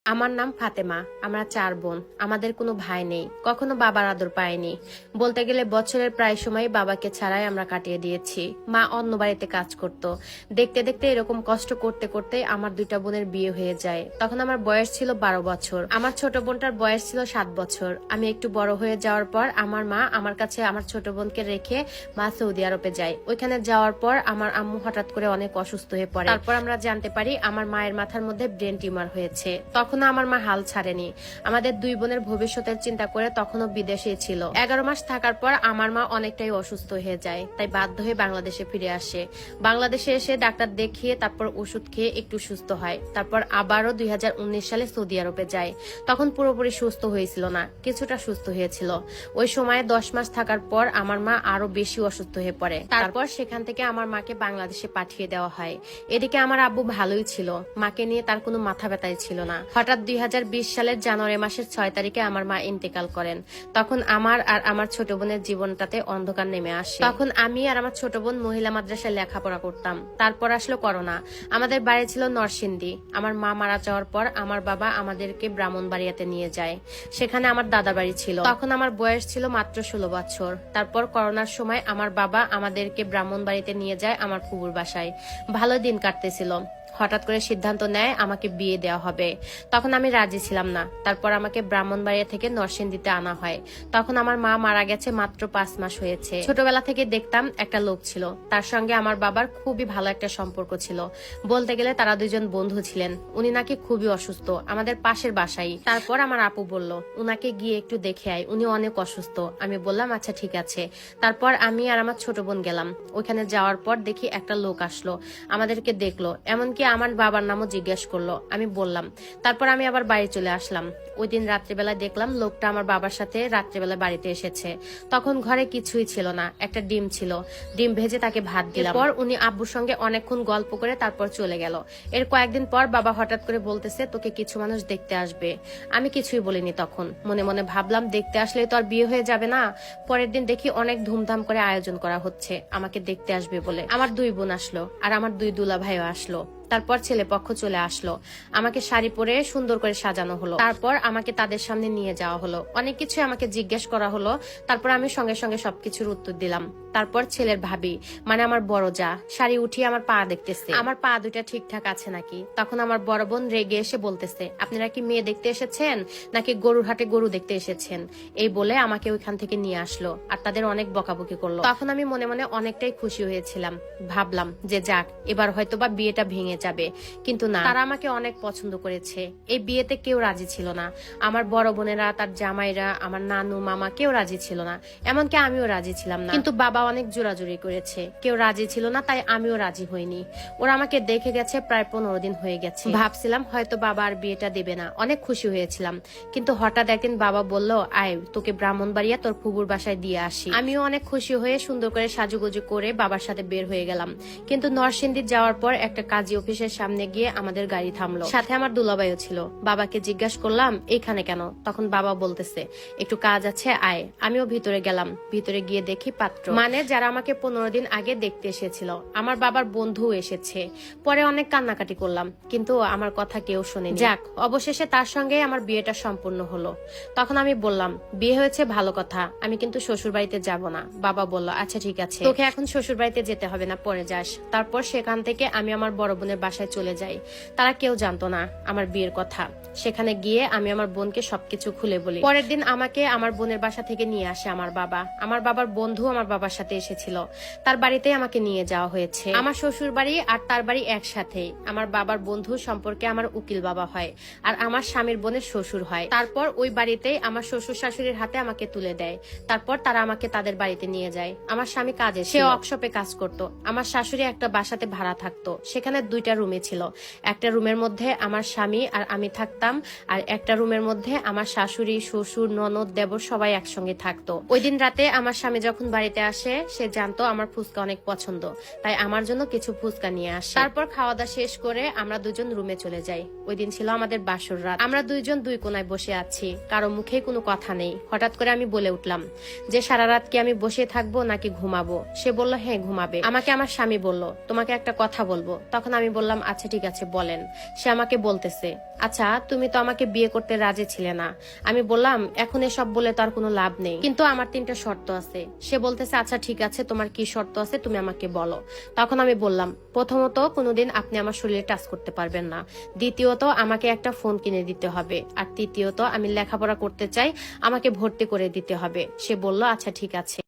আমার নাম ফাতেমা। আমরা 4 বোন। আমাদের কোনো ভাই নেই। কখনো বাবার আদর পাইনি। বলতে গেলে বছরের প্রায় সময় বাবাকে ছাড়াই আমরা কাটিয়ে দিয়েছি। মা অন্য বাড়িতে কাজ করত। দেখতে দেখতে এরকম কষ্ট করতে করতে আমার 2টা বোনের বিয়ে হয়ে যায়। তখন আমার বয়স ছিল 12 বছর। আমার ছোট বোনটার বয়স ছিল 7 বছর। আমি একটু বড় হয়ে যাওয়ার পর আমার মা আমার কাছে আমার ছোট বোনকে রেখে মা সৌদি আরবে যায়। ওইখানে যাওয়ার পর আমার আম্মু হঠাৎ করে অনেক অসুস্থ হয়ে পড়ে। তারপর আমরা জানতে পারি আমার মায়ের মাথার মধ্যে ব্রেন টিউমার হয়েছে। তখন আমার মা হাল ছাড়েনি। আমাদের 2 বোনের ভবিষ্যতের চিন্তা করে তখনও বিদেশে ছিল। 11 মাস থাকার পর আমার মা অনেকটাই অসুস্থ হয়ে যায়। তাই বাধ্য হয়ে বাংলাদেশে ফিরে আসে। বাংলাদেশে এসে ডাক্তার দেখিয়ে তারপর ওষুধ খেয়ে একটু সুস্থ হয়। তারপর আবারও 2019 সালে সৌদি আরবে যায়। তখন পুরোপুরি সুস্থ হয়েছিল না, কিছুটা সুস্থ হয়েছিল। ওই সময়ে 10 মাস থাকার পর আমার মা আরো বেশি অসুস্থ হয়ে পড়ে। তারপর সেখান থেকে আমার মাকে বাংলাদেশে পাঠিয়ে দেওয়া হয়। এদিকে আমার আব্বু ভালোই ছিল, মাকে নিয়ে তার কোনো মাথা ব্যথাই ছিল না। হঠাৎ 2020 সালের জানুয়ারি মাসের 6 তারিখে আমার মা ইন্তেকাল করেন। তখন আমার আর আমার ছোট বোনের জীবনটাতে অন্ধকার নেমে আসে। তখন আমি আর আমার ছোট বোন মহিলা মাদ্রাসায় লেখাপড়া করতাম। তারপর আসলো করোনা। আমাদের বাড়ি ছিল নরসিংদী। আমার মা মারা যাওয়ার পর আমার বাবা আমাদেরকে ব্রাহ্মণবাড়িয়াতে নিয়ে যায়। সেখানে আমার দাদা বাড়ি ছিল। তখন আমার বয়স ছিল মাত্র 16 বছর। তারপর করোনার সময় আমার বাবা আমাদেরকে ব্রাহ্মণবাড়িতে নিয়ে যায় আমার ফুফুর বাসায়। ভালো দিন কাটতেছিল। হঠাৎ করে সিদ্ধান্ত নেয় আমাকে বিয়ে দেওয়া হবে। তখন আমি রাজি ছিলাম না। তারপর আমাকে ব্রাহ্মণবাড়িয়া থেকে নরসিংদীতে আনা হয়। তখন আমার মা মারা গেছে মাত্র 5 মাস হয়েছে। ছোটবেলা থেকে দেখতাম একটা লোক ছিল, তার সঙ্গে আমার বাবার খুবই ভালো একটা সম্পর্ক ছিল। বলতে গেলে তারা 2জন বন্ধু ছিলেন। উনি নাকি খুবই অসুস্থ, আমাদের পাশের বাসায়। তারপর আমার আপু বলল উনাকে গিয়ে একটু দেখে আয়, উনি অনেক অসুস্থ। আমি বললাম আচ্ছা ঠিক আছে। তারপর আমি আর আমার ছোট বোন গেলাম। ওইখানে যাওয়ার পর দেখি একটা লোক আসলো, আমাদেরকে দেখলো, এমনকি আমার বাবার নামও জিজ্ঞেস করলো। আমি বললাম। তারপর আমি আবার বাড়ি চলে আসলাম। ওই দিন রাত্রিবেলা দেখলাম লোকটা আমার বাবার সাথে রাত্রিবেলা বাড়িতে এসেছে। তখন ঘরে কিছুই ছিল না, একটা ডিম ছিল। ডিম ভেজে তাকে ভাত দিলাম। পর উনি আব্বুর সঙ্গে অনেকক্ষণ গল্প করে তারপর চলে গেল। এর কয়েকদিন পর বাবা হঠাৎ করে বলতেছে তোকে কিছু মানুষ দেখতে আসবে। আমি কিছুই বলিনি। তখন মনে মনে ভাবলাম দেখতে আসলে তো আর বিয়ে হয়ে যাবে না। পরের দিন দেখি অনেক ধুমধাম করে আয়োজন করা হচ্ছে আমাকে দেখতে আসবে বলে। আমার 2 বোন আসলো আর আমার 2 দুলা ভাইও আসলো। তারপর ছেলে পক্ষ চলে আসলো। আমাকে শাড়ি পরে সুন্দর করে সাজানো হলো। তারপর আমাকে তাদের সামনে নিয়ে যাওয়া হলো। অনেক কিছু আমাকে জিজ্ঞেস করা হলো। তারপর আমি সঙ্গে সঙ্গে সবকিছুর উত্তর দিলাম। তারপর ছেলের ভাবি মানে আমার বড় যা শাড়ি উঠিয়ে আমার পা দেখতেছে, আমার পা দুইটা ঠিকঠাক আছে নাকি। তখন আমার বড় বোন রেগে এসে বলতেছে আপনারা কি মেয়ে দেখতে এসেছেন নাকি গরুর হাটে গরু দেখতে এসেছেন। এই বলে আমাকে ওইখান থেকে নিয়ে আসলো আর তাদের অনেক বকাবকি করলো। তখন আমি মনে মনে অনেকটাই খুশি হয়েছিলাম। ভাবলাম যে যাক এবার হয়তো বা বিয়েটা ভেঙে যাবে। কিন্তু না, তারা আমাকে অনেক পছন্দ করেছে। এই বিয়েতে কেউ রাজি ছিল না। আমার বড় বোনেরা, তার জামাইরা, আমার নানু মামা কেউ রাজি ছিল না। এমনকি আমিও রাজি ছিলাম না। কিন্তু বাবা অনেক জোরাজুরি করেছে, কেউ রাজি ছিল না, তাই আমিও রাজি হইনি। ওরা আমাকে দেখে গেছে প্রায় 15 দিন হয়ে গেছে। ভাবছিলাম হয়তো বাবা আর বিয়েটা দেবে না, অনেক খুশি হয়েছিলাম। কিন্তু হঠাৎ একদিন বাবা বলল আয় তোকে ব্রাহ্মণবাড়িয়া তোর ফুবুর বাসায় দিয়ে আসি। আমিও অনেক খুশি হয়ে সুন্দর করে সাজুগুজু করে বাবার সাথে বের হয়ে গেলাম। কিন্তু নরসিংদী যাওয়ার পর একটা কাজী অফিসের সামনে গিয়ে আমাদের গাড়ি থামলো। সাথে আমার দুলাভাইও ছিল। বাবাকে জিজ্ঞাসা করলাম এইখানে কেন। তখন বাবা বলতেছে একটু কাজ আছে আয়। আমিও ভিতরে গেলাম। ভিতরে গিয়ে দেখি পাত্র মানে যারা আমাকে 15 দিন আগে দেখতে এসেছিল। আমার বাবার বন্ধু এসেছে। পরে অনেক কান্নাকাটি করলাম, কিন্তু আমার কথা কেউ শোনেনি। যাক অবশেষে তার সঙ্গে আমার বিয়েটা সম্পূর্ণ হলো। তখন আমি বললাম বিয়ে হয়েছে ভালো কথা, আমি কিন্তু শ্বশুর বাড়িতে যাব না। বাবা বলল আচ্ছা ঠিক আছে, তোকে এখন শ্বশুর বাড়িতে যেতে হবে না, পরে যাস। তারপর সেখান থেকে আমি আমার বড় বোনের বাসায় চলে যাই। তারা কেউ জানতো না আমার বিয়ের কথা। সেখানে গিয়ে আমি আমার বোনকে সবকিছু খুলে বলি। পরের দিন আমাকে আমার বোনের বাসা থেকে নিয়ে আসে আমার বাবা। আমার বাবার বন্ধু আমার বাবার সাথে এসেছিল। তার বাড়িতে আমাকে নিয়ে যাওয়া হয়েছে। আমার শ্বশুর বাড়ি আর তার বাড়ি একসাথেই। আমার বাবার বন্ধু সম্পর্কে আমার উকিল বাবা হয় আর আমার স্বামীর বোনের শ্বশুর হয়। তারপর ওই বাড়িতেই আমার শ্বশুর শাশুড়ির হাতে আমাকে তুলে দেয়। তারপর তারা আমাকে তাদের বাড়িতে নিয়ে যায়। আমার স্বামী কাজে, সে ওয়ার্কশপে কাজ করতো। আমার শাশুড়ি একটা বাসাতে ভাড়া থাকতো। সেখানে 2টা রুমে ছিল। একটা রুমের মধ্যে আমার স্বামী আর আমি থাকতাম, আর একটা রুমের মধ্যে আমার শাশুড়ি, শ্বশুর, ননদ, দেবর সবাই একসঙ্গে থাকতো। ওই দিন রাতে আমার স্বামী যখন বাড়িতে আসে আসে সে জানতো আমার ফুচকা অনেক পছন্দ, তাই আমার জন্য কিছু ফুচকা নিয়ে আসে। তারপর খাওয়া দাওয়া শেষ করে আমরা দুজন রুমে চলে যাই। ওই দিন ছিল আমাদের বাসর রাত। আমরা দুইজন দুই কোনায় বসে আছি, কারো মুখে কোনো কথা নেই। হঠাৎ করে আমি বলে উঠলাম যে সারা রাত কি আমি বসে থাকবো নাকি ঘুমাবো? সে বলল হ্যাঁ ঘুমাবে। আমাকে আমার স্বামী বলল তোমাকে একটা কথা বলবো। তখন আমি বললাম আচ্ছা ঠিক আছে বলেন। সে আমাকে বলতেছে আচ্ছা তুমি তো আমাকে বিয়ে করতে রাজি ছিলে না। আমি বললাম এখন এসব বলে তো আর কোনো লাভ নেই, কিন্তু আমার 3টা শর্ত আছে। সে বলতেছে আচ্ছা ঠিক আছে তোমার কি শর্ত আছে তুমি আমাকে বলো। তখন আমি বললাম প্রথমত কোনোদিন আপনি আমার শরীরে টাচ করতে পারবেন না, দ্বিতীয়ত আমাকে একটা ফোন কিনে দিতে হবে, আর তৃতীয়ত আমি লেখাপড়া করতে চাই, আমাকে ভর্তি করে দিতে হবে। সে বলল আচ্ছা ঠিক আছে।